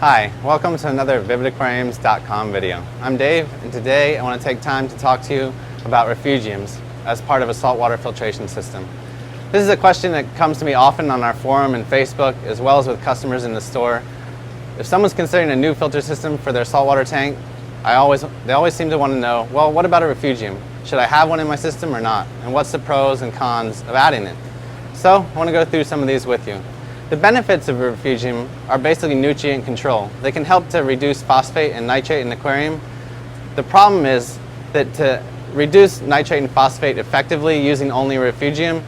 Hi, welcome to another vividaquariums.com video. I'm Dave, and today I want to take time to talk to you about refugiums as part of a saltwater filtration system. This is a question that comes to me often on our forum and Facebook, as well as with customers in the store. If someone's considering a new filter system for their saltwater tank, they always seem to want to know, well, what about a refugium? Should I have one in my system or not? And what's the pros and cons of adding it? So I want to go through some of these with you. The benefits of a refugium are basically nutrient control. They can help to reduce phosphate and nitrate in the aquarium. The problem is that to reduce nitrate and phosphate effectively using only a refugium,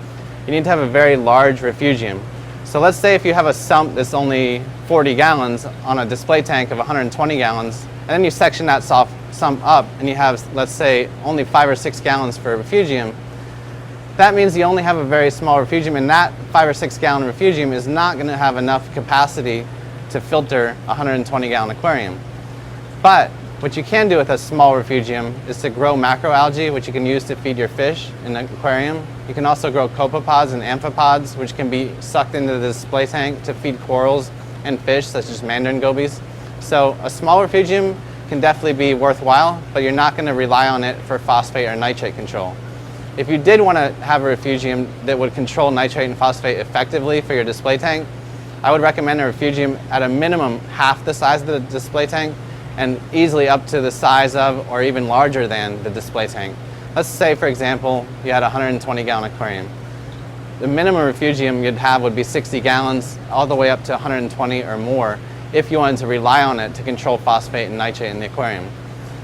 you need to have a very large refugium. So let's say if you have a sump that's only 40 gallons on a display tank of 120 gallons, and then you section that sump up and you have, let's say, only 5 or 6 gallons for a refugium, that means you only have a very small refugium, and that 5 or 6 gallon refugium is not going to have enough capacity to filter a 120 gallon aquarium. But what you can do with a small refugium is to grow macroalgae, which you can use to feed your fish in the aquarium. You can also grow copepods and amphipods, which can be sucked into the display tank to feed corals and fish such as mandarin gobies. So a small refugium can definitely be worthwhile, but you're not going to rely on it for phosphate or nitrate control. If you did want to have a refugium that would control nitrate and phosphate effectively for your display tank, I would recommend a refugium at a minimum half the size of the display tank and easily up to the size of or even larger than the display tank. Let's say, for example, you had a 120 gallon aquarium. The minimum refugium you'd have would be 60 gallons all the way up to 120 or more if you wanted to rely on it to control phosphate and nitrate in the aquarium.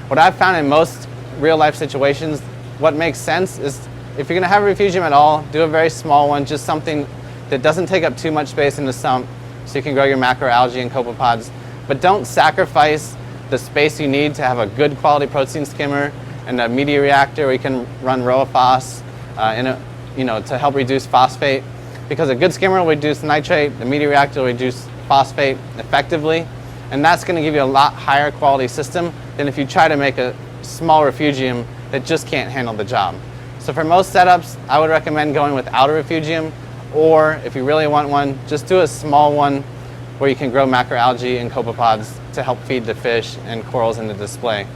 What I've found in most real life situations, what makes sense is if you're going to have a refugium at all, do a very small one, just something that doesn't take up too much space in the sump so you can grow your macroalgae and copepods. But don't sacrifice the space you need to have a good quality protein skimmer and a media reactor where you can run RoaPhos to help reduce phosphate, because a good skimmer will reduce nitrate, the media reactor will reduce phosphate effectively, and that's going to give you a lot higher quality system than if you try to make a small refugium that just can't handle the job. So for most setups, I would recommend going without a refugium, or if you really want one, just do a small one where you can grow macroalgae and copepods to help feed the fish and corals in the display.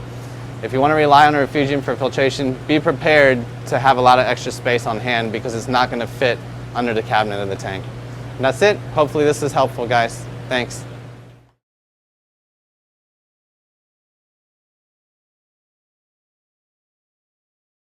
If you want to rely on a refugium for filtration, be prepared to have a lot of extra space on hand because it's not going to fit under the cabinet of the tank. And that's it. Hopefully this is helpful, guys. Thanks.